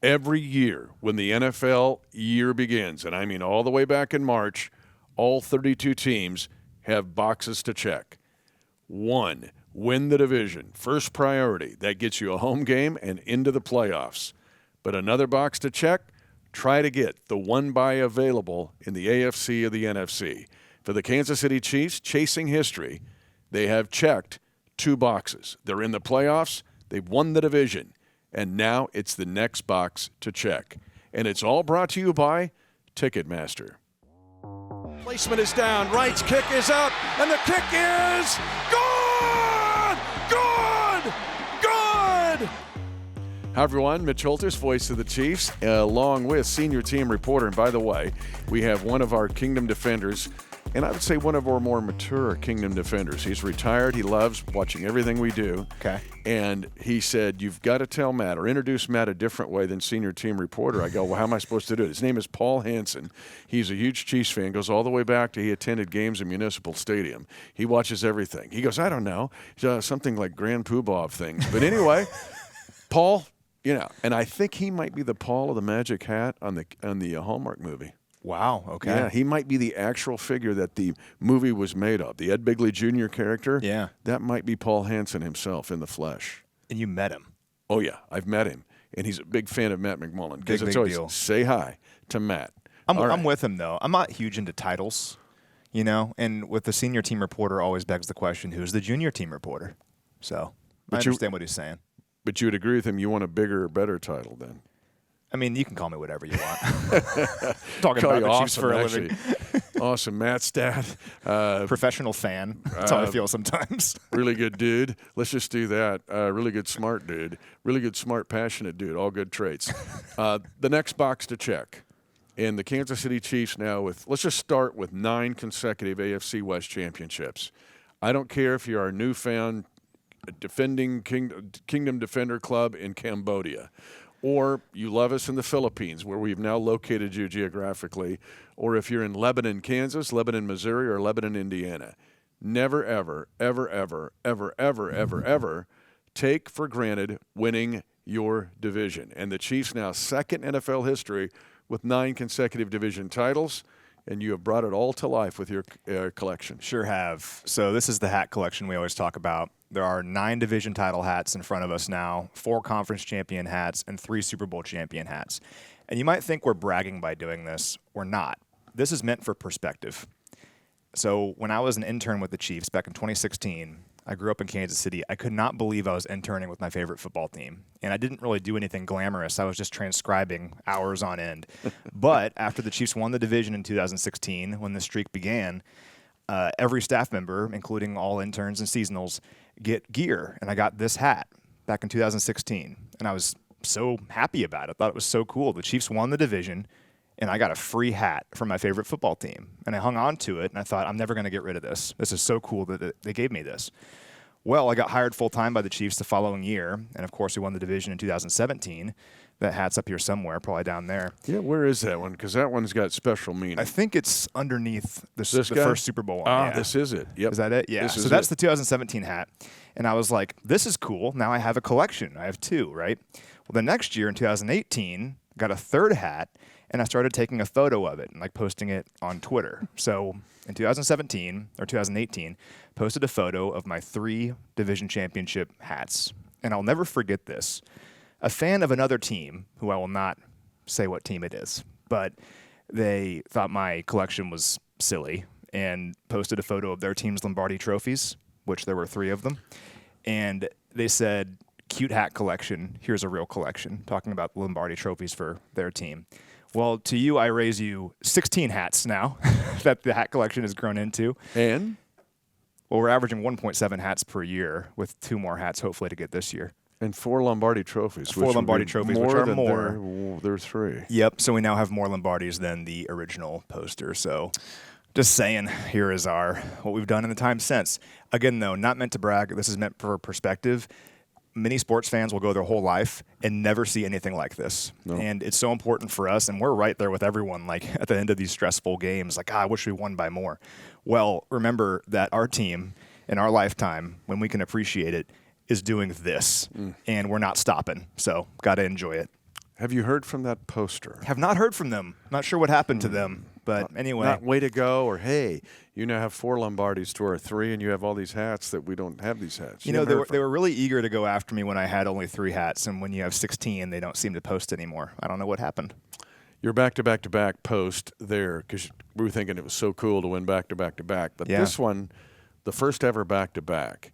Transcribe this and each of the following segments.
Every year when the NFL year begins, and I mean all the way back in March, all 32 teams have boxes to check. 1, win the division. First priority. That gets you a home game and into the playoffs. But another box to check, try to get the one bye available in the AFC or the NFC. For the Kansas City Chiefs, chasing history, they have checked 2 boxes. They're in the playoffs. They've won the division. And now it's the next box to check. And it's all brought to you by Ticketmaster. Placement is down. Wright's kick is up. And the kick is good! Good! Good! Hi, everyone. Mitch Holthus, voice of the Chiefs, along with senior team reporter. And by the way, we have one of our Kingdom defenders, and I would say one of our more mature Kingdom defenders. He's retired. He loves watching everything we do. Okay. And he said, you've got to tell Matt or introduce Matt a different way than senior team reporter. I go, well, how am I supposed to do it? His name is Paul Hansen. He's a huge Chiefs fan, goes all the way back to he attended games in Municipal Stadium. He watches everything. He goes, I don't know, something like Grand Poobah of things. But anyway, Paul, and I think he might be the Paul of the Magic Hat on the Hallmark movie. Wow, okay. Yeah, he might be the actual figure that the movie was made of. The Ed Bigley Jr. character, yeah, that might be Paul Hansen himself in the flesh. And you met him. Oh, yeah, I've met him. And he's a big fan of Matt McMullen. Big It's always deal. Say hi to Matt. I'm with him, though. I'm not huge into titles, and with the senior team reporter always begs the question, who's the junior team reporter? So I understand what he's saying. But you would agree with him, you want a bigger or better title then? I mean, you can call me whatever you want. Talking Call about you the awesome, Chiefs for a living. Awesome. Matt's dad. Professional fan. That's how I feel sometimes. Really good dude. Let's just do that. Really good, smart dude. Really good, smart, passionate dude. All good traits. The next box to check. And the Kansas City Chiefs now let's just start with 9 consecutive AFC West championships. I don't care if you're our newfound defending Kingdom Defender Club in Cambodia, or you love us in the Philippines, where we've now located you geographically, or if you're in Lebanon, Kansas, Lebanon, Missouri, or Lebanon, Indiana. Never, ever, ever, ever, ever, ever, ever, ever take for granted winning your division. And the Chiefs now second NFL history with 9 consecutive division titles, and you have brought it all to life with your collection. Sure have. So this is the hat collection we always talk about. There are 9 division title hats in front of us now, 4 conference champion hats, and 3 Super Bowl champion hats. And you might think we're bragging by doing this. We're not. This is meant for perspective. So when I was an intern with the Chiefs back in 2016, I grew up in Kansas City. I could not believe I was interning with my favorite football team. And I didn't really do anything glamorous. I was just transcribing hours on end. But after the Chiefs won the division in 2016, when the streak began, every staff member, including all interns and seasonals, get gear. And I got this hat back in 2016. And I was so happy about it. I thought it was so cool. The Chiefs won the division, and I got a free hat from my favorite football team. And I hung on to it, and I thought, I'm never going to get rid of this. This is so cool that they gave me this. Well, I got hired full-time by the Chiefs the following year. And, of course, we won the division in 2017. That hat's up here somewhere, probably down there. Yeah, where is that one? Because that one's got special meaning. I think it's underneath the first Super Bowl one. Ah, yeah. This is it. Yep. Is that it? Yeah. So that's the 2017 hat. And I was like, this is cool. Now I have a collection. I have 2, right? Well, the next year in 2018, got a 3rd hat, and I started taking a photo of it and posting it on Twitter. So in 2018, posted a photo of my 3 division championship hats. And I'll never forget this. A fan of another team, who I will not say what team it is, but they thought my collection was silly and posted a photo of their team's Lombardi trophies, which there were 3 of them. And they said, cute hat collection, here's a real collection, talking about the Lombardi trophies for their team. Well, to you, I raise you 16 hats now that the hat collection has grown into. And? Well, we're averaging 1.7 hats per year, with 2 more hats hopefully to get this year. And 4 Lombardi trophies. 4 Lombardi trophies, which are more. There are 3. Yep, so we now have more Lombardis than the original poster. So just saying, here is what we've done in the time since. Again, though, not meant to brag. This is meant for perspective. Many sports fans will go their whole life and never see anything like this. No. And it's so important for us, and we're right there with everyone, at the end of these stressful games, I wish we won by more. Well, remember that our team, in our lifetime, when we can appreciate it, is doing this, and we're not stopping. So got to enjoy it. Have you heard from that poster? Have not heard from them. Not sure what happened to them. But anyway. Not way to go, or hey, you now have 4 Lombardis to our 3, and you have all these hats that we don't have these hats. You know, they were really eager to go after me when I had only 3 hats, and when you have 16, they don't seem to post anymore. I don't know what happened. Your back-to-back-to-back post there, because we were thinking it was so cool to win back-to-back-to-back. But this one, the first ever back-to-back,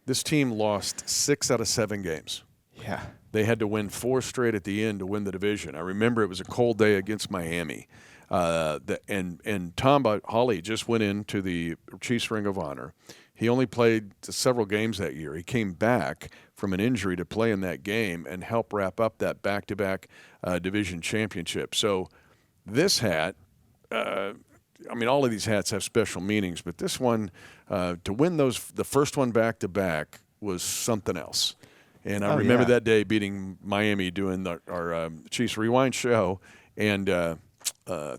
this team lost 6 out of 7 games. Yeah. They had to win 4 straight at the end to win the division. I remember it was a cold day against Miami. And Tom Hawley just went into the Chiefs Ring of Honor. He only played several games that year. He came back from an injury to play in that game and help wrap up that back-to-back division championship. So this hat, all of these hats have special meanings, but this one, to win the first one back-to-back was something else. And I remember that day beating Miami doing our Chiefs Rewind show and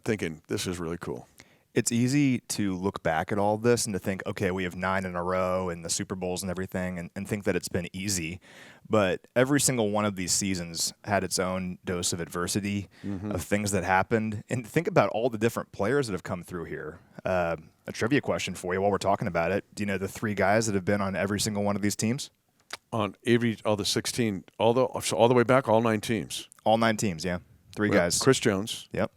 thinking, this is really cool. It's easy to look back at all this and to think, okay, we have 9 in a row and the Super Bowls and everything, and think that it's been easy. But every single one of these seasons had its own dose of adversity, of things that happened. And think about all the different players that have come through here. A trivia question for you while we're talking about it. Do you know the 3 guys that have been on every single one of these teams? On all the 16, all the way back, all 9 teams. All 9 teams, yeah. 3 guys. Chris Jones. Yep.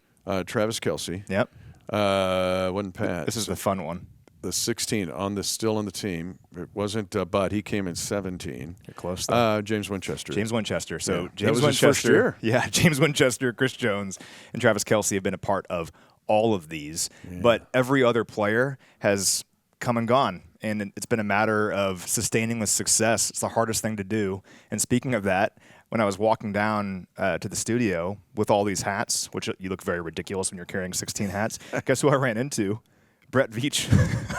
Travis Kelce. Yep. Wasn't Pat. This is the fun one. The 16 still on the team. It wasn't Bud. He came in 17. You're close, though. James Winchester. James Winchester. So yeah, James that was Winchester. his first year. Yeah, James Winchester, Chris Jones, and Travis Kelce have been a part of all of these. Yeah. But every other player has come and gone, and it's been a matter of sustaining the success. It's the hardest thing to do. And speaking of that, when I was walking down to the studio with all these hats, which you look very ridiculous when you're carrying 16 hats, guess who I ran into? Brett Veach.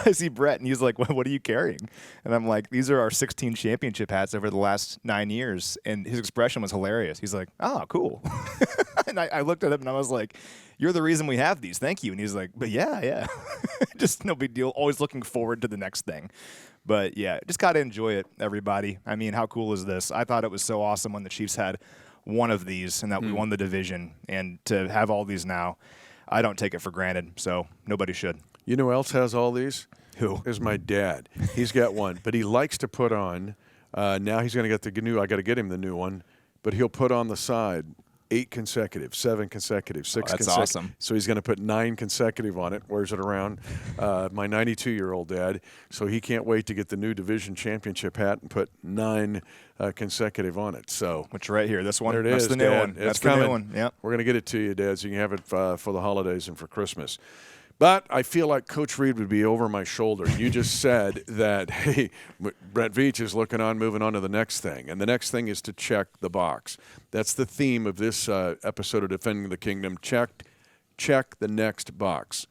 I see Brett, and he's like, what are you carrying? And I'm like, these are our 16 championship hats over the last 9 years. And his expression was hilarious. He's like, oh, cool. And I looked at him, and I was like, you're the reason we have these. Thank you. And he's like, but yeah. Just no big deal. Always looking forward to the next thing. But, yeah, just got to enjoy it, everybody. I mean, how cool is this? I thought it was so awesome when the Chiefs had one of these and that we won the division. And to have all these now, I don't take it for granted. So nobody should. You know who else has all these? Who? Is my dad. He's got one. But he likes to put on, now he's going to get the new, I got to get him the new one, but he'll put on the side 8 consecutive, 7 consecutive, 6 consecutive. That's awesome. So he's going to put 9 consecutive on it, wears it around. My 92-year-old dad, so he can't wait to get the new division championship hat and put 9 consecutive on it. So which right here, this one. There it is, That's the new Dad. one. That's the coming. new one. Yep. We're going to get it to you, Dad, so you can have it for the holidays and for Christmas. But I feel like Coach Reed would be over my shoulder. You just said that, hey, Brett Veach is moving on to the next thing. And the next thing is to check the box. That's the theme of this episode of Defending the Kingdom. Check the next box.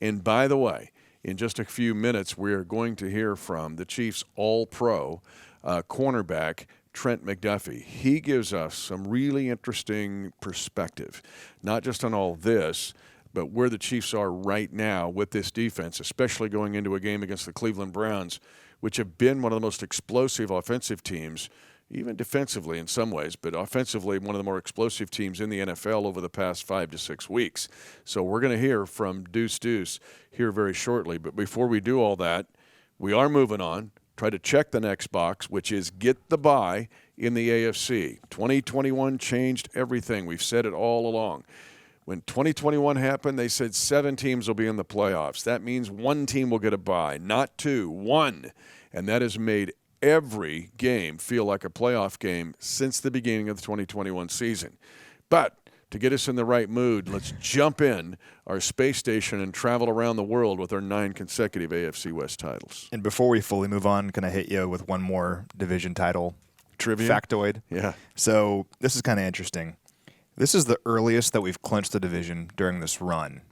And by the way, in just a few minutes, we're going to hear from the Chiefs All-Pro cornerback, Trent McDuffie. He gives us some really interesting perspective, not just on all this, but where the Chiefs are right now with this defense, especially going into a game against the Cleveland Browns, which have been one of the most explosive offensive teams, even defensively in some ways, but offensively one of the more explosive teams in the NFL over the past 5 to 6 weeks. So we're going to hear from Deuce here very shortly. But before we do all that, we are moving on. Try to check the next box, which is get the bye in the AFC. 2021 changed everything. We've said it all along. When 2021 happened, they said 7 teams will be in the playoffs. That means 1 team will get a bye, not 2, 1. And that has made every game feel like a playoff game since the beginning of the 2021 season. But to get us in the right mood, let's jump in our space station and travel around the world with our 9 consecutive AFC West titles. And before we fully move on, can I hit you with one more division title trivia factoid? Yeah. So this is kind of interesting. This is the earliest that we've clinched the division during this run.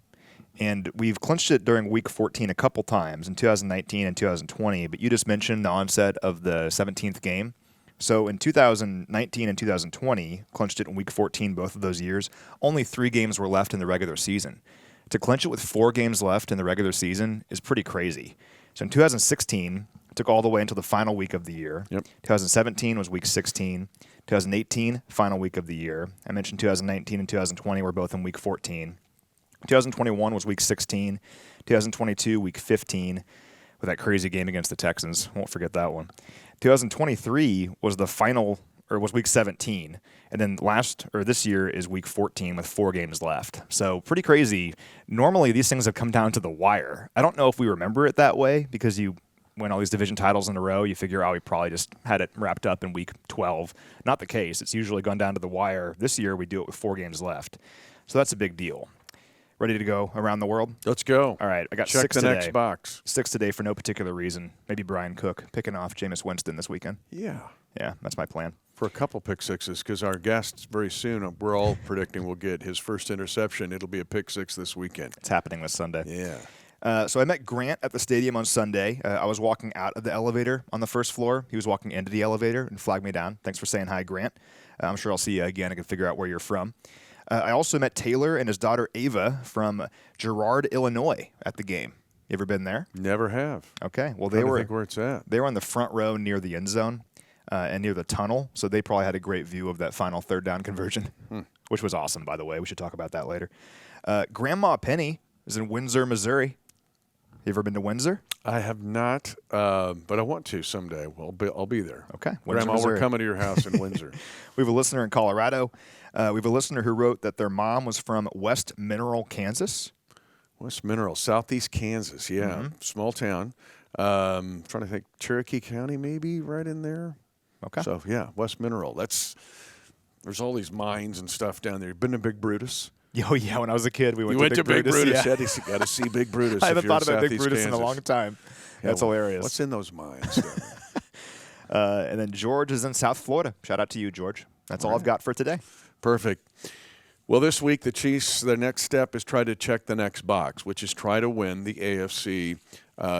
And we've clinched it during Week 14 a couple times, in 2019 and 2020, but you just mentioned the onset of the 17th game. So in 2019 and 2020, clinched it in Week 14 both of those years. Only 3 games were left in the regular season. To clinch it with 4 games left in the regular season is pretty crazy. So in 2016, it took all the way until the final week of the year. Yep. 2017 was Week 16. 2018, final week of the year. I mentioned 2019 and 2020 were both in week 14. 2021 was week 16. 2022, week 15, with that crazy game against the Texans. Won't forget that one. 2023 was the final, or was week 17. And then this year is week 14 with 4 games left. So pretty crazy. Normally, these things have come down to the wire. I don't know if we remember it that way because you win all these division titles in a row. You figure, we probably just had it wrapped up in week 12. Not the case. It's usually gone down to the wire. This year, we do it with 4 games left. So that's a big deal. Ready to go around the world? Let's go. All right. I got Check 6 the today. next box. 6 today for no particular reason. Maybe Brian Cook picking off Jameis Winston this weekend. Yeah. Yeah, that's my plan. For a couple pick sixes, because our guests very soon, we're all predicting will get his first interception. It'll be a pick six this weekend. It's happening this Sunday. Yeah. So I met Grant at the stadium on Sunday. I was walking out of the elevator on the first floor. He was walking into the elevator and flagged me down. Thanks for saying hi, Grant. I'm sure I'll see you again. I can figure out where you're from. I also met Taylor and his daughter Ava from Girard, Illinois at the game. You ever been there? Never have. Okay. Well, I think where it's at. They were on the front row near the end zone and near the tunnel, so they probably had a great view of that final third down conversion, which was awesome, by the way. We should talk about that later. Grandma Penny is in Windsor, Missouri. You ever been to Windsor? I have not, but I want to someday. I'll be there. Okay. Windsor, Grandma, we're coming to your house in Windsor. We have a listener in Colorado. We have a listener who wrote that their mom was from West Mineral, Kansas. West Mineral, southeast Kansas, yeah. Small town. Trying to think, Cherokee County maybe right in there. Okay. So, yeah, West Mineral. There's all these mines and stuff down there. You been to Big Brutus? Oh, yeah. When I was a kid, we went to Big Brutus. Yeah. You got to see Big Brutus. I haven't thought about Big Brutus Kansas. in a long time. Yeah, that's hilarious. What's in those mines? And then George is in South Florida. Shout out to you, George. That's all I've got for today. Perfect. Well, this week, the Chiefs, their next step is try to check the next box, which is try to win the AFC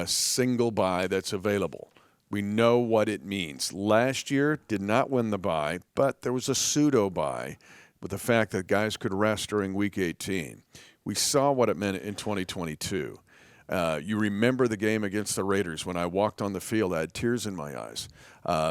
single bye that's available. We know what it means. Last year, did not win the bye, but there was a pseudo bye with the fact that guys could rest during Week 18. We saw what it meant in 2022. You remember the game against the Raiders when I walked on the field. I had tears in my eyes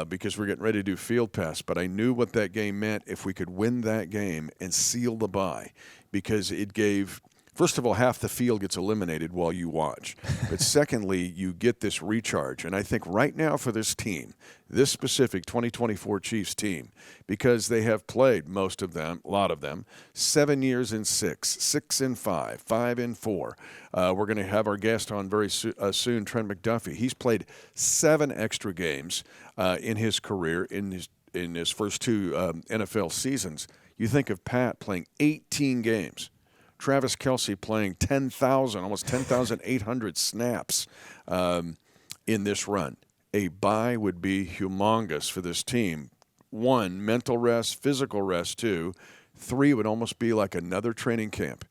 because we're getting ready to do field pass. But I knew what that game meant if we could win that game and seal the bye, because it gave, first of all, half the field gets eliminated while you watch. But secondly, you get this recharge. And I think right now for this team, this specific 2024 Chiefs team, because they have played most of them, a lot of them, 7 years in 6, 6 in 5, 5 in 4. We're going to have our guest on very soon, Trent McDuffie. He's played 7 extra games in his career, in his first 2 NFL seasons. You think of Pat playing 18 games. Travis Kelce playing 10,000, almost 10,800 snaps in this run. A bye would be humongous for this team. 1, mental rest, physical rest, 2. 3 would almost be like another training camp,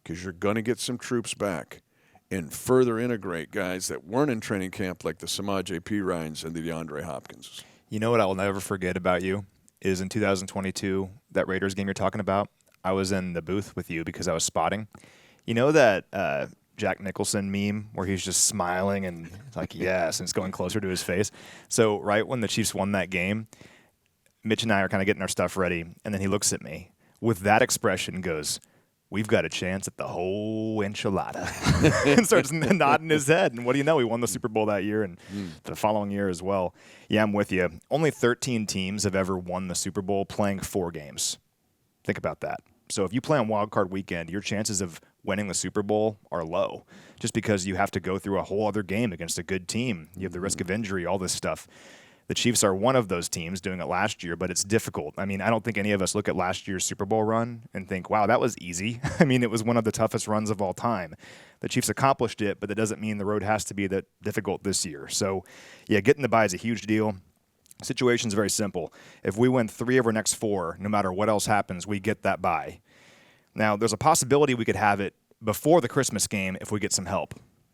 because you're going to get some troops back and further integrate guys that weren't in training camp, like the Samaje Perines and the DeAndre Hopkins. You know what I will never forget about you is in 2022, that Raiders game you're talking about, I was in the booth with you because I was spotting. You know that Jack Nicholson meme where he's just smiling and like, yes, and it's going closer to his face? So right when the Chiefs won that game, Mitch and I are kind of getting our stuff ready, and then he looks at me with that expression and goes, "We've got a chance at the whole enchilada," and starts nodding his head. And what do you know? He won the Super Bowl that year and the following year as well. Yeah, I'm with you. Only 13 teams have ever won the Super Bowl playing 4 games. Think about that. So if you play on Wild Card Weekend, your chances of winning the Super Bowl are low, just because you have to go through a whole other game against a good team. You have the risk of injury, all this stuff. The Chiefs are one of those teams doing it last year, but it's difficult. I mean, I don't think any of us look at last year's Super Bowl run and think, wow, that was easy. I mean, it was one of the toughest runs of all time. The Chiefs accomplished it, but that doesn't mean the road has to be that difficult this year. So, yeah, getting the bye is a huge deal. Situation's very simple. If we win 3 of our next 4, no matter what else happens, we get that bye. Now, there's a possibility we could have it before the Christmas game if we get some help.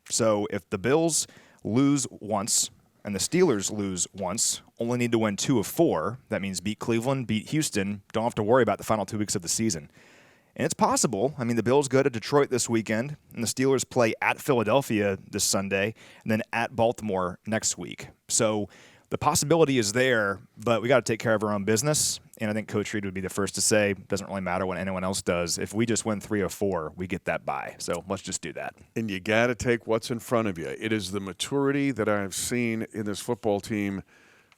So if the Bills lose once and the Steelers lose once, only need to win 2 of 4, that means beat Cleveland, beat Houston, don't have to worry about the final 2 weeks of the season. And it's possible. I mean, the Bills go to Detroit this weekend, and the Steelers play at Philadelphia this Sunday, and then at Baltimore next week. So the possibility is there, but we got to take care of our own business. And I think Coach Reed would be the first to say, it doesn't really matter what anyone else does. If we just win 3 or 4, we get that bye. So let's just do that. And you got to take what's in front of you. It is the maturity that I've seen in this football team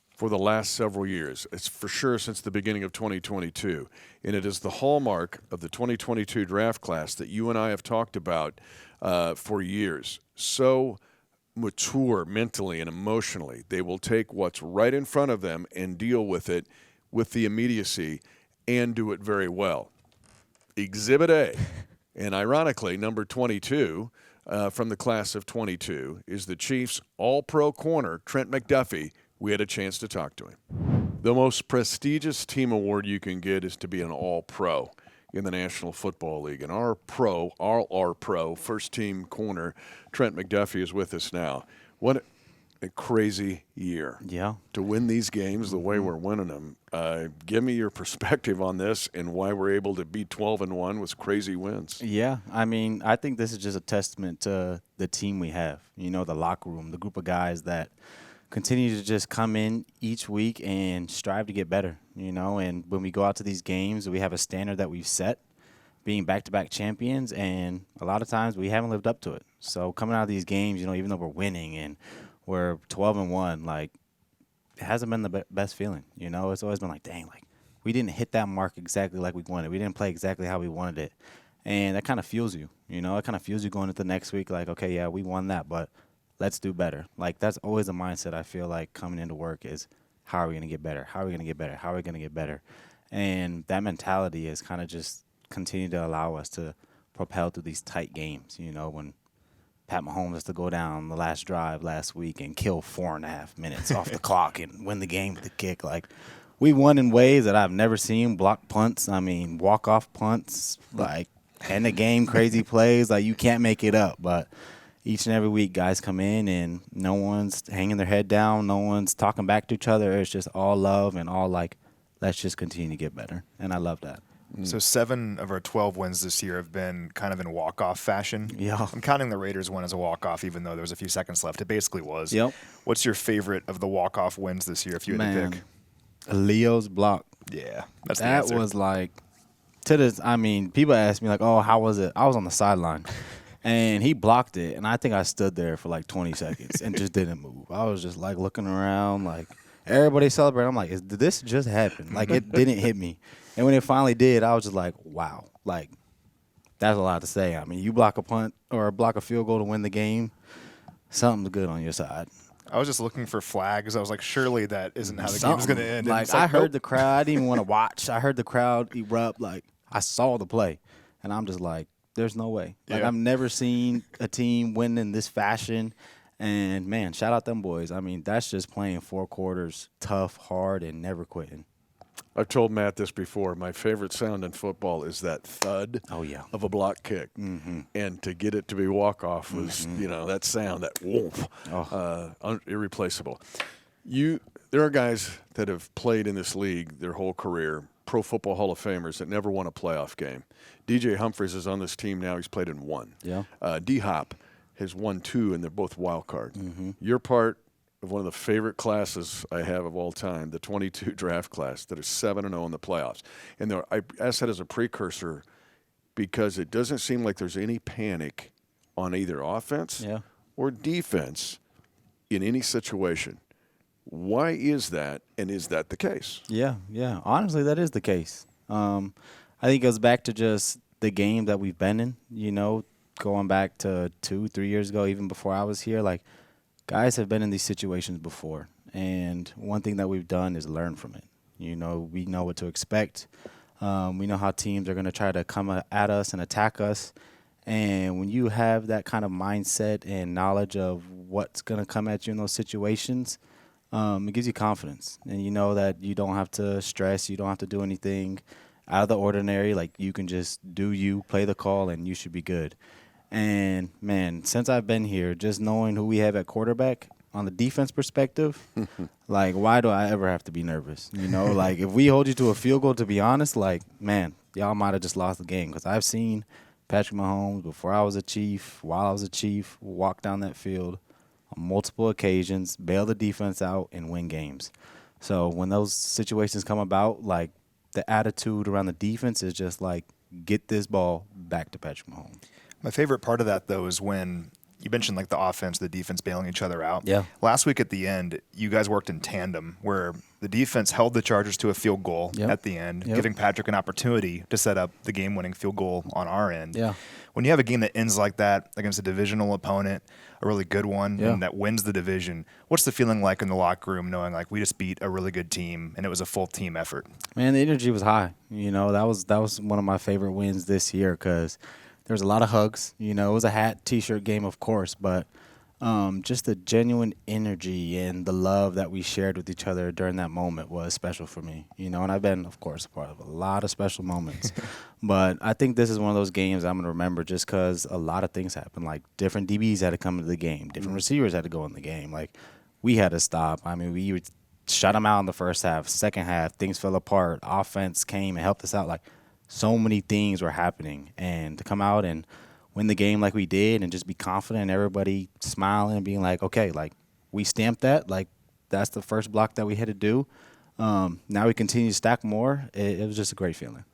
for the last several years. It's for sure since the beginning of 2022. And it is the hallmark of the 2022 draft class that you and I have talked about for years. So mature mentally and emotionally. They will take what's right in front of them and deal with it with the immediacy and do it very well. Exhibit A, and ironically, number 22 from the class of 22 is the Chiefs' all-pro corner, Trent McDuffie. We had a chance to talk to him. The most prestigious team award you can get is to be an all-pro in the National Football League. And our pro, first-team corner, Trent McDuffie, is with us now. What a crazy year. Yeah. To win these games the way we're winning them. Give me your perspective on this and why we're able to be 12-1 with crazy wins. Yeah, I mean, I think this is just a testament to the team we have. You know, the locker room, the group of guys that continue to just come in each week and strive to get better, you know. And when we go out to these games, we have a standard that we've set, being back-to-back champions, and a lot of times we haven't lived up to it. So coming out of these games, you know, even though we're winning and we're 12-1, like, it hasn't been the best feeling, you know. It's always been like, dang, like, we didn't hit that mark exactly like we wanted. We didn't play exactly how we wanted it. And that kind of fuels you, you know. It kind of fuels you going into the next week like, okay, yeah, we won that, but let's do better. Like, that's always the mindset I feel like coming into work is, how are we going to get better? How are we going to get better? How are we going to get better? And that mentality is kind of just continue to allow us to propel through these tight games. You know, when Pat Mahomes has to go down the last drive last week and kill 4.5 minutes off the clock and win the game with the kick. Like, we won in ways that I've never seen. Block punts, I mean, walk-off punts, like, end the game, crazy plays. Like, you can't make it up. But each and every week, guys come in and no one's hanging their head down. No one's talking back to each other. It's just all love and all like, let's just continue to get better. And I love that. So 7 of our 12 wins this year have been kind of in walk-off fashion. Yeah. I'm counting the Raiders one as a walk-off, even though there was a few seconds left. It basically was. Yep. What's your favorite of the walk-off wins this year, if you had to pick? Leo's block. Yeah, that's the That answer. was like, to this, I mean, people ask me like, oh, how was it? I was on the sideline. And he blocked it, and I think I stood there for like 20 seconds and just didn't move. I was just like looking around, like everybody celebrating. I'm like, did this just happen? Like, it didn't hit me. And when it finally did, I was just like, wow. Like, that's a lot to say. I mean, you block a punt or block a field goal to win the game, something's good on your side. I was just looking for flags. I was like, surely that isn't how the game's going to end. Like, I heard the crowd. I didn't even want to watch. I heard the crowd erupt. Like, I saw the play, and I'm just like, there's no way. Like, I've never seen a team win in this fashion. And, man, shout out them boys. I mean, that's just playing 4 quarters, tough, hard, and never quitting. I've told Matt this before. My favorite sound in football is that thud of a block kick. Mm-hmm. And to get it to be walk-off was, you know, that sound, that whoomp, irreplaceable. There are guys that have played in this league their whole career, Pro Football Hall of Famers that never won a playoff game. DJ Humphries is on this team now. He's played in 1. Yeah. D-Hop has won 2, and they're both wild card. Mm-hmm. You're part of one of the favorite classes I have of all time, the 22 draft class that is 7-0 in the playoffs. And I ask that as a precursor because it doesn't seem like there's any panic on either offense or defense in any situation. Why is that, and is that the case? Yeah. Honestly, that is the case. I think it goes back to just the game that we've been in, you know, going back to 2-3 years ago, even before I was here. Like, guys have been in these situations before, and one thing that we've done is learn from it. You know, we know what to expect. We know how teams are going to try to come at us and attack us. And when you have that kind of mindset and knowledge of what's going to come at you in those situations, it gives you confidence. And you know that you don't have to stress. You don't have to do anything out of the ordinary. Like, you can just do you, play the call, and you should be good. And, man, since I've been here, just knowing who we have at quarterback on the defense perspective, like, why do I ever have to be nervous? You know, like, if we hold you to a field goal, to be honest, like, man, y'all might have just lost the game. Because I've seen Patrick Mahomes, before I was a Chief, while I was a Chief, walk down that field on multiple occasions, bail the defense out, and win games. So when those situations come about, like the attitude around the defense is just like, get this ball back to Patrick Mahomes. My favorite part of that, though, is when you mentioned like the offense, the defense bailing each other out. Yeah. Last week at the end, you guys worked in tandem where the defense held the Chargers to a field goal at the end, giving Patrick an opportunity to set up the game-winning field goal on our end. Yeah. When you have a game that ends like that against a divisional opponent, a really good one, and that wins the division, what's the feeling like in the locker room knowing like we just beat a really good team and it was a full team effort? Man, the energy was high. You know, that was one of my favorite wins this year because there was a lot of hugs. You know, it was a hat, T-shirt game, of course, but just the genuine energy and the love that we shared with each other during that moment was special for me. You know, and I've been, of course, a part of a lot of special moments. But I think this is one of those games I'm going to remember just because a lot of things happened. Like, different DBs had to come into the game. Different receivers had to go in the game. Like, we had to stop. I mean, we shut them out in the first half. Second half, things fell apart. Offense came and helped us out. Like, so many things were happening. And to come out and win the game like we did and just be confident, everybody smiling and being like, okay, like, we stamped that. Like, that's the first block that we had to do. Now we continue to stack more. It was just a great feeling.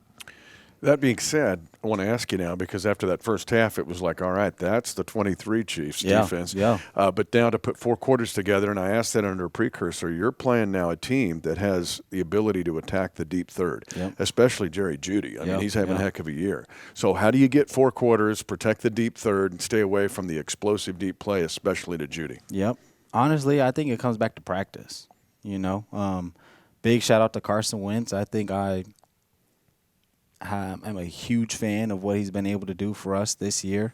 That being said, I want to ask you now, because after that first half, it was like, all right, that's the 23 Chiefs defense. Yeah. But now to put four quarters together, and I asked that under a precursor, you're playing now a team that has the ability to attack the deep third, especially Jerry Jeudy. I mean, he's having a heck of a year. So how do you get four quarters, protect the deep third, and stay away from the explosive deep play, especially to Jeudy? Yep. Honestly, I think it comes back to practice, you know. Big shout-out to Carson Wentz. I think I'm a huge fan of what he's been able to do for us this year.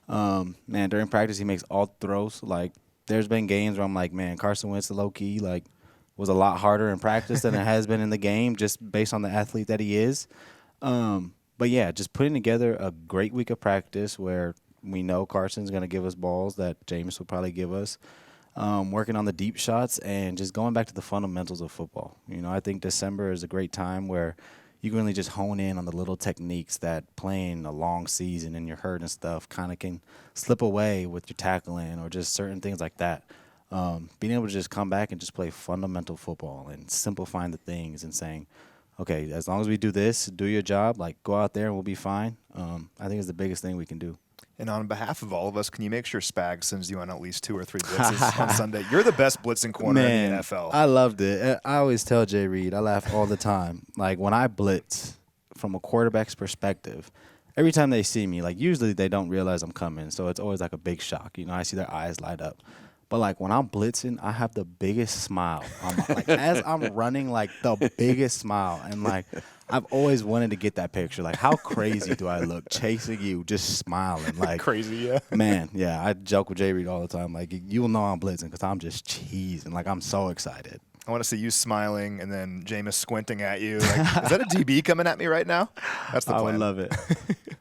Man, during practice, he makes all the throws. Like, there's been games where I'm like, man, Carson Wentz, low-key, like, was a lot harder in practice than it has been in the game just based on the athlete that he is. But, yeah, just putting together a great week of practice where we know Carson's going to give us balls that Jameis will probably give us. Working on the deep shots and just going back to the fundamentals of football. You know, I think December is a great time where you can really just hone in on the little techniques that playing a long season and you're hurt and stuff kind of can slip away with your tackling or just certain things like that. Being able to just come back and just play fundamental football and simplifying the things and saying, okay, as long as we do this, do your job, like go out there and we'll be fine. I think it's the biggest thing we can do. And on behalf of all of us, can you make sure Spag sends you on at least 2 or 3 blitzes on Sunday? You're the best blitzing corner in the NFL. I loved it. I always tell Jay Reed, I laugh all the time. Like, when I blitz from a quarterback's perspective, every time they see me, like, usually they don't realize I'm coming, so it's always like a big shock. You know, I see their eyes light up. But, like, when I'm blitzing, I have the biggest smile. Like, as I'm running, like, the biggest smile. And, like, I've always wanted to get that picture. Like, how crazy do I look chasing you, just smiling? Like, crazy, yeah. Man, yeah. I joke with Jay Reed all the time. Like, you will know I'm blitzing because I'm just cheesing. Like, I'm so excited. I want to see you smiling and then Jameis squinting at you. Like, is that a DB coming at me right now? That's the plan. I would love it.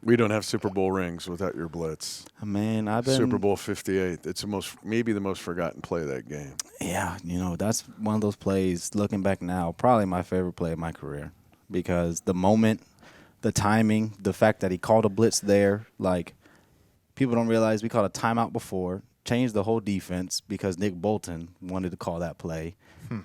We don't have Super Bowl rings without your blitz. Man, I've been Super Bowl 58. It's maybe the most forgotten play of that game. Yeah, you know, that's one of those plays, looking back now, probably my favorite play of my career. Because the moment, the timing, the fact that he called a blitz there, like, people don't realize we called a timeout before, changed the whole defense because Nick Bolton wanted to call that play,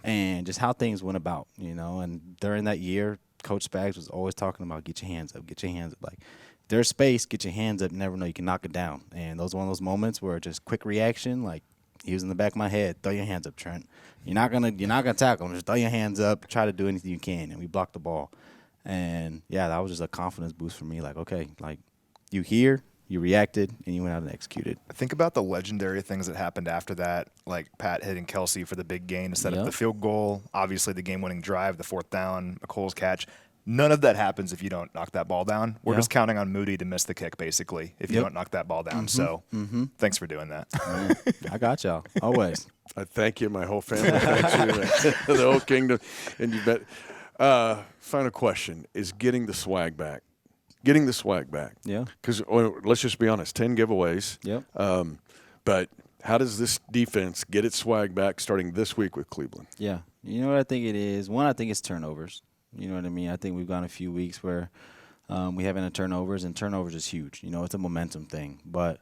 and just how things went about, you know. And during that year, Coach Spags was always talking about get your hands up, get your hands up. Like, if there's space, get your hands up, you never know, you can knock it down. And those are one of those moments where just quick reaction, like, he was in the back of my head, throw your hands up, Trent. You're not gonna tackle him. Just throw your hands up, try to do anything you can, and we blocked the ball. And yeah, that was just a confidence boost for me. Like, okay, like, you here, you reacted, and you went out and executed. Think about the legendary things that happened after that, like Pat hitting Kelsey for the big gain to set up the field goal. Obviously, the game-winning drive, the 4th down, McColl's catch. None of that happens if you don't knock that ball down. We're just counting on Moody to miss the kick, basically, if you don't knock that ball down. So thanks for doing that. I got y'all, always. I thank you. My whole family thanks you. The whole kingdom. And you bet. Final question is getting the swag back. Getting the swag back. Yeah. Because let's just be honest, 10 giveaways. Yep. But how does this defense get its swag back starting this week with Cleveland? Yeah. You know what I think it is? One, I think it's turnovers. You know what I mean? I think we've gone a few weeks where we haven't had turnovers, and turnovers is huge. You know, it's a momentum thing. But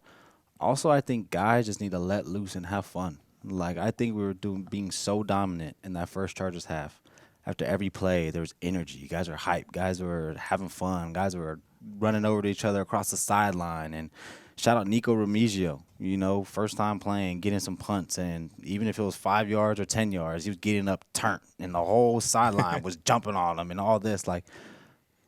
Also, I think guys just need to let loose and have fun. Like, I think we were being so dominant in that first Chargers half. After every play, there was energy. Guys were hyped. Guys were having fun. Guys were running over to each other across the sideline. And shout out Nico Remigio, first time playing, getting some punts. And even if it was 5 yards or 10 yards, he was getting up turnt. And the whole sideline was jumping on him and all this. Like,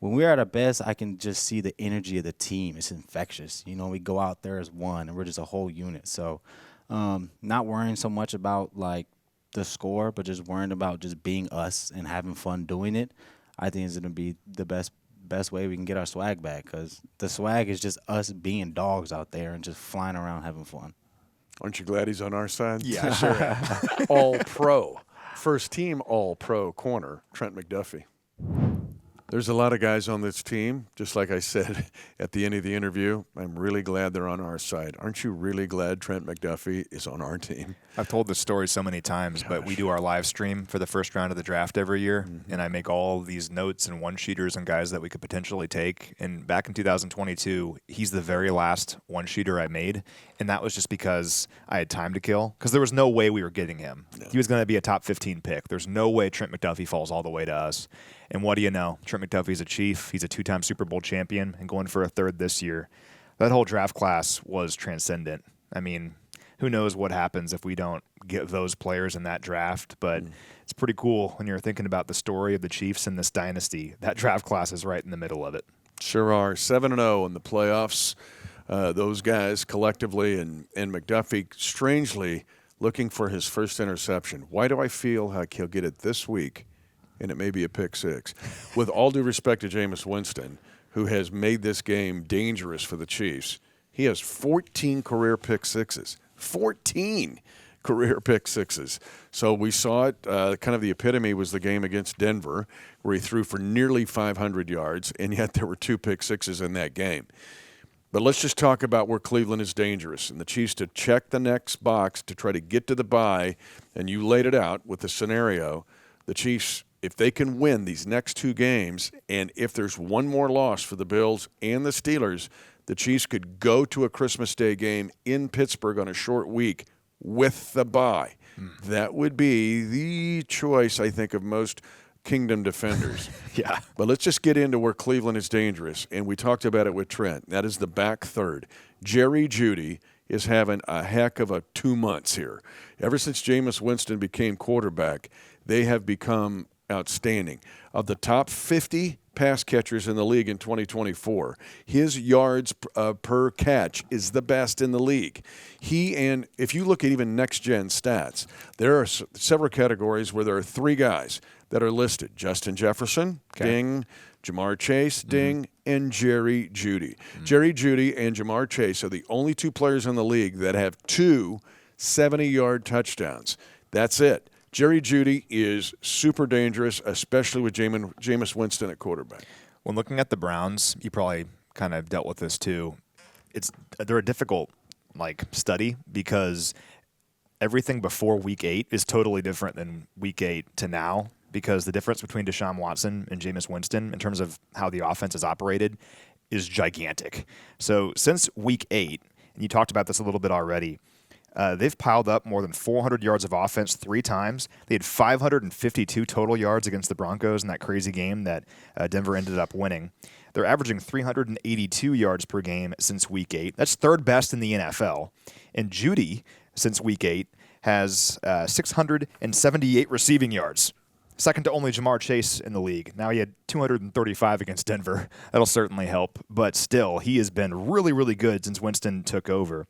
when we're at our best, I can just see the energy of the team. It's infectious. We go out there as one, and we're just a whole unit. So not worrying so much about, like, the score, but just worrying about just being us and having fun doing it, I think is going to be the best way we can get our swag back, because the swag is just us being dogs out there and just flying around having fun. Aren't you glad he's on our side? Yeah, sure am. All-pro. First team all-pro corner, Trent McDuffie. There's a lot of guys on this team. Just like I said at the end of the interview, I'm really glad they're on our side. Aren't you really glad Trent McDuffie is on our team? I've told this story so many times, but we do our live stream for the first round of the draft every year, and I make all these notes and one-shooters and guys that we could potentially take. And back in 2022, he's the very last one-shooter I made, and that was just because I had time to kill, because there was no way we were getting him. No. He was going to be a top 15 pick. There's no way Trent McDuffie falls all the way to us. And what do you know? Trent McDuffie's a Chief. He's a 2-time Super Bowl champion and going for a third this year. That whole draft class was transcendent. I mean, who knows what happens if we don't get those players in that draft, but it's pretty cool when you're thinking about the story of the Chiefs and this dynasty. That draft class is right in the middle of it. Sure are. 7-0 in the playoffs. Those guys collectively, and McDuffie strangely looking for his first interception. Why do I feel like he'll get it this week? And it may be a pick six. With all due respect to Jameis Winston, who has made this game dangerous for the Chiefs, he has 14 career pick sixes. 14 career pick sixes. So we saw it, kind of the epitome was the game against Denver, where he threw for nearly 500 yards, and yet there were 2 pick sixes in that game. But let's just talk about where Cleveland is dangerous. And the Chiefs to check the next box to try to get to the bye, and you laid it out with the scenario, the Chiefs, if they can win these next 2 games, and if there's one more loss for the Bills and the Steelers, the Chiefs could go to a Christmas Day game in Pittsburgh on a short week with the bye. That would be the choice, I think, of most Kingdom defenders. Yeah. But let's just get into where Cleveland is dangerous, and we talked about it with Trent. That is the back third. Jerry Jeudy is having a heck of a 2 months here. Ever since Jameis Winston became quarterback, they have become outstanding. Of the top 50 pass catchers in the league in 2024, his yards per catch is the best in the league. And if you look at even next-gen stats, there are several categories where there are 3 guys that are listed. Justin Jefferson, ding. Jamar Chase, ding. And Jerry Jeudy. Jerry Jeudy and Jamar Chase are the only 2 players in the league that have 2 70-yard touchdowns. That's it. Jerry Jeudy is super dangerous, especially with Jameis Winston at quarterback. When looking at the Browns, you probably kind of dealt with this too. They're a difficult study because everything before Week 8 is totally different than Week 8 to now, because the difference between Deshaun Watson and Jameis Winston in terms of how the offense is operated is gigantic. So since Week 8, and you talked about this a little bit already, they've piled up more than 400 yards of offense 3 times. They had 552 total yards against the Broncos in that crazy game that Denver ended up winning. They're averaging 382 yards per game since Week 8. That's 3rd best in the NFL. And Jeudy, since Week 8, has 678 receiving yards, second to only Jamar Chase in the league. Now, he had 235 against Denver. That'll certainly help. But still, he has been really, really good since Winston took over.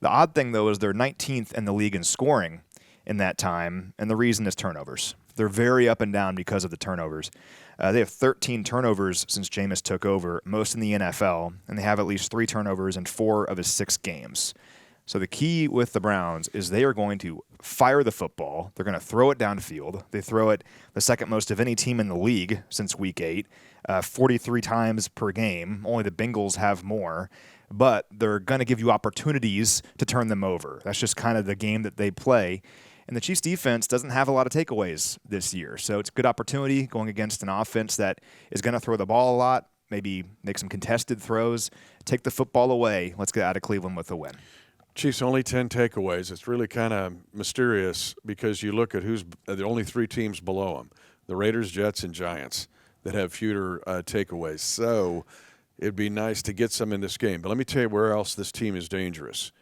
The odd thing, though, is they're 19th in the league in scoring in that time, and the reason is turnovers. They're very up and down because of the turnovers. They have 13 turnovers since Jameis took over, most in the NFL, and they have at least 3 turnovers in 4 of his 6 games. So the key with the Browns is they are going to fire the football. They're going to throw it downfield. They throw it the second most of any team in the league since Week 8, 43 times per game. Only the Bengals have more. But they're going to give you opportunities to turn them over. That's just kind of the game that they play. And the Chiefs' defense doesn't have a lot of takeaways this year. So it's a good opportunity going against an offense that is going to throw the ball a lot, maybe make some contested throws, take the football away. Let's get out of Cleveland with a win. Chiefs only 10 takeaways. It's really kind of mysterious because you look at who's the only 3 teams below them: the Raiders, Jets, and Giants that have fewer takeaways. So it'd be nice to get some in this game. But let me tell you where else this team is dangerous.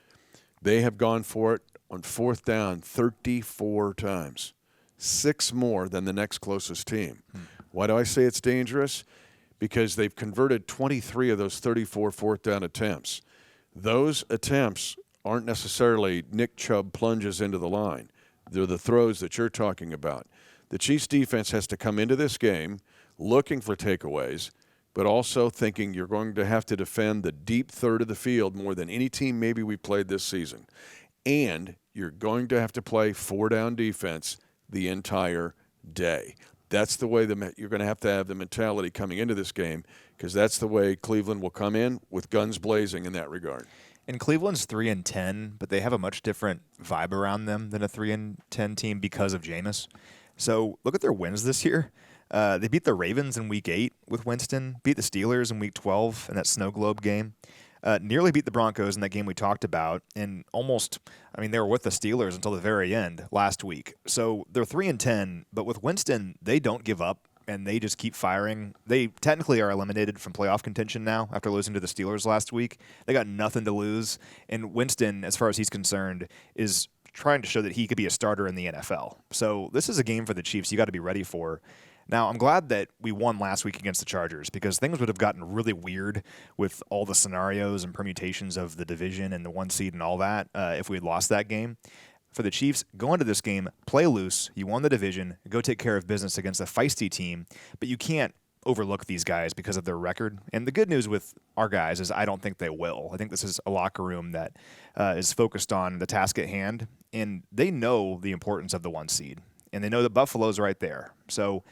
They have gone for it on 4th down 34 times, 6 more than the next closest team. Why do I say it's dangerous? Because they've converted 23 of those 34 4th down attempts. Those attempts aren't necessarily Nick Chubb plunges into the line. They're the throws that you're talking about. The Chiefs defense has to come into this game looking for takeaways, but also thinking you're going to have to defend the deep third of the field more than any team maybe we played this season. And you're going to have to play 4-down defense the entire day. That's the way you're going to have the mentality coming into this game, because that's the way Cleveland will come in with guns blazing in that regard. And Cleveland's 3-10, but they have a much different vibe around them than a 3-10 team because of Jameis. So look at their wins this year. They beat the Ravens in Week 8 with Winston, beat the Steelers in Week 12 in that Snow Globe game, nearly beat the Broncos in that game we talked about, and they were with the Steelers until the very end last week. So they're 3-10, but with Winston, they don't give up, and they just keep firing. They technically are eliminated from playoff contention now after losing to the Steelers last week. They got nothing to lose, and Winston, as far as he's concerned, is trying to show that he could be a starter in the NFL. So this is a game for the Chiefs you got to be ready for. Now, I'm glad that we won last week against the Chargers, because things would have gotten really weird with all the scenarios and permutations of the division and the 1 seed and all that if we had lost that game. For the Chiefs, go into this game, play loose. You won the division. Go take care of business against a feisty team. But you can't overlook these guys because of their record. And the good news with our guys is I don't think they will. I think this is a locker room that is focused on the task at hand, and they know the importance of the 1 seed. And they know that Buffalo's right there. So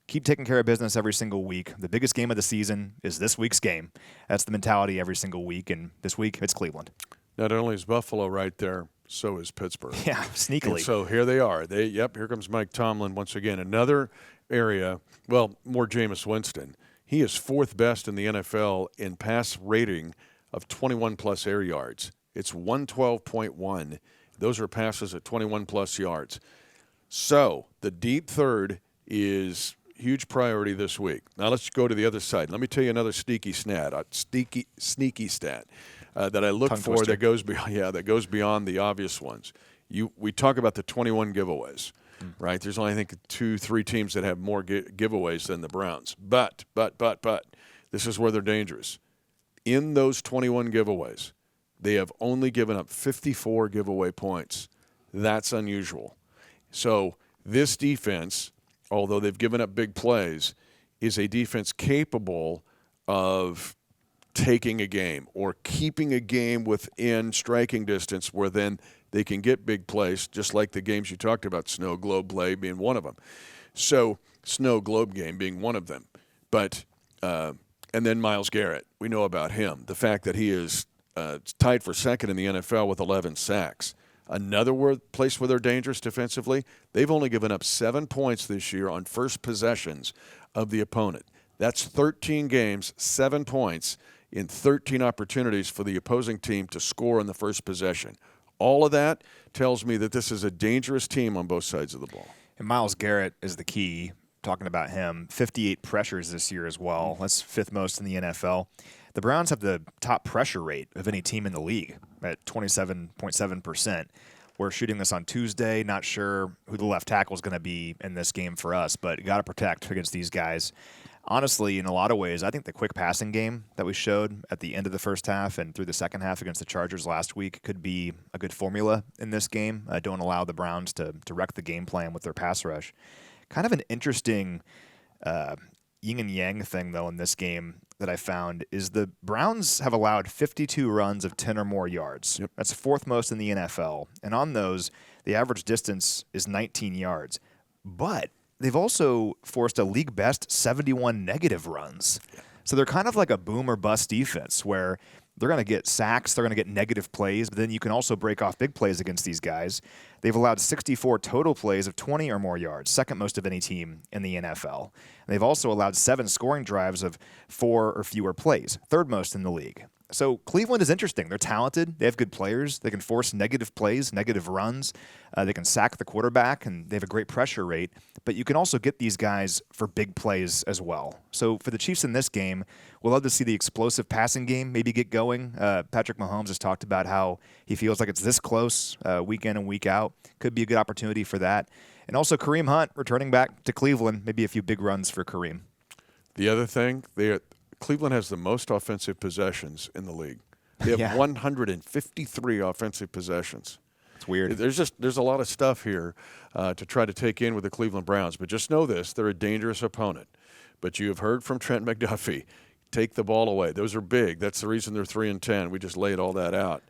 keep taking care of business every single week. The biggest game of the season is this week's game. That's the mentality every single week, and this week it's Cleveland. Not only is Buffalo right there, so is Pittsburgh. Yeah, sneakily. And so here they are. Here comes Mike Tomlin once again. Another area, more Jameis Winston. He is 4th best in the NFL in pass rating of 21-plus air yards. It's 112.1. Those are passes at 21-plus yards. So the deep third is huge priority this week. Now let's go to the other side. Let me tell you another sneaky stat that I look for that goes beyond the obvious ones. We talk about the 21 giveaways, right? There's only, I think, 2-3 teams that have more giveaways than the Browns. But this is where they're dangerous. In those 21 giveaways, they have only given up 54 giveaway points. That's unusual. So this defense, although they've given up big plays, is a defense capable of taking a game or keeping a game within striking distance where then they can get big plays, just like the games you talked about, Snow Globe play being one of them. So Snow Globe game being one of them. But and then Myles Garrett, we know about him. The fact that he is tied for 2nd in the NFL with 11 sacks. Another place where they're dangerous defensively, they've only given up 7 points this year on first possessions of the opponent. That's 13 games, 7 points in 13 opportunities for the opposing team to score on the first possession. All of that tells me that this is a dangerous team on both sides of the ball. And Myles Garrett is the key. Talking about him, 58 pressures this year as well. That's 5th most in the NFL. The Browns have the top pressure rate of any team in the league at 27.7%. We're shooting this on Tuesday. Not sure who the left tackle is going to be in this game for us, but got to protect against these guys. Honestly, in a lot of ways, I think the quick passing game that we showed at the end of the first half and through the second half against the Chargers last week could be a good formula in this game. Don't allow the Browns to wreck the game plan with their pass rush. Kind of an interesting yin and yang thing, though, in this game that I found is the Browns have allowed 52 runs of 10 or more yards. Yep. That's 4th most in the NFL. And on those, the average distance is 19 yards. But they've also forced a league best 71 negative runs. Yeah. So they're kind of like a boom or bust defense where they're going to get sacks, they're going to get negative plays, but then you can also break off big plays against these guys. They've allowed 64 total plays of 20 or more yards, 2nd most of any team in the NFL. And they've also allowed 7 scoring drives of 4 or fewer plays, 3rd most in the league. So Cleveland is interesting. They're talented. They have good players. They can force negative plays, negative runs. They can sack the quarterback, and they have a great pressure rate. But you can also get these guys for big plays as well. So for the Chiefs in this game, we'll love to see the explosive passing game maybe get going. Patrick Mahomes has talked about how he feels like it's this close week in and week out. Could be a good opportunity for that. And also Kareem Hunt returning back to Cleveland, maybe a few big runs for Kareem. The other thing, Cleveland has the most offensive possessions in the league. They have 153 offensive possessions. It's weird. There's a lot of stuff here to try to take in with the Cleveland Browns. But just know this, they're a dangerous opponent. But you have heard from Trent McDuffie, take the ball away. Those are big. That's the reason they're 3-10. We just laid all that out.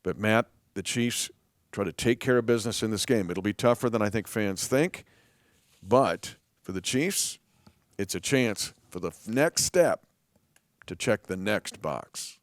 But, Matt, the Chiefs try to take care of business in this game. It'll be tougher than I think fans think. But for the Chiefs, it's a chance for the next step to check the next box.